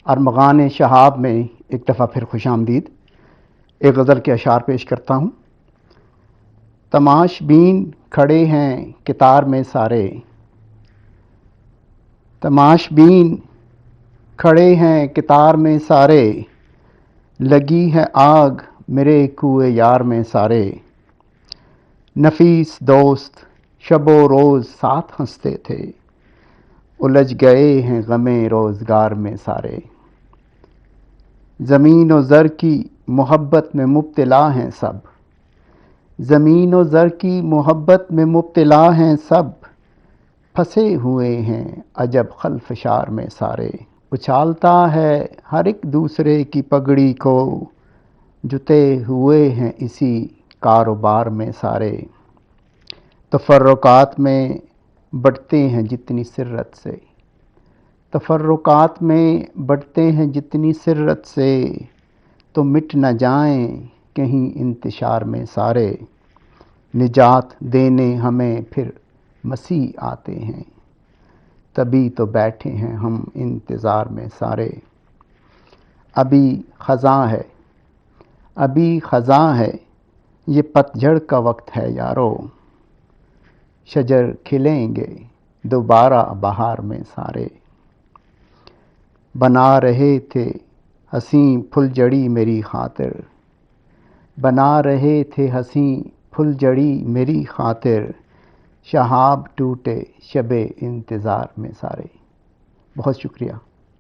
ارمغان شہاب میں ایک دفعہ پھر خوش آمدید۔ ایک غزل کے اشعار پیش کرتا ہوں۔ تماش بین کھڑے ہیں کتار میں سارے، تماش بین کھڑے ہیں کتار میں سارے، لگی ہے آگ میرے کوئے یار میں سارے۔ نفیس دوست شب و روز ساتھ ہنستے تھے، الجھ گئے ہیں غم روزگار میں سارے۔ زمین و زر کی محبت میں مبتلا ہیں سب، زمین و زر کی محبت میں مبتلا ہیں سب، پھنسے ہوئے ہیں عجب خلفشار میں سارے۔ اچھالتا ہے ہر ایک دوسرے کی پگڑی کو، جتے ہوئے ہیں اسی کاروبار میں سارے۔ تفرقات میں بٹتے ہیں جتنی سرت سے، تفرقات میں بٹتے ہیں جتنی سرت سے، تو مٹ نہ جائیں کہیں انتشار میں سارے۔ نجات دینے ہمیں پھر مسیح آتے ہیں، تبھی تو بیٹھے ہیں ہم انتظار میں سارے۔ ابھی خزاں ہے، ابھی خزاں ہے، یہ پتجھڑ کا وقت ہے یارو، شجر کھلیں گے دوبارہ بہار میں سارے۔ بنا رہے تھے حسین پھل جڑی میری خاطر، بنا رہے تھے حسین پھل جڑی میری خاطر، شہاب ٹوٹے شب انتظار میں سارے۔ بہت شکریہ۔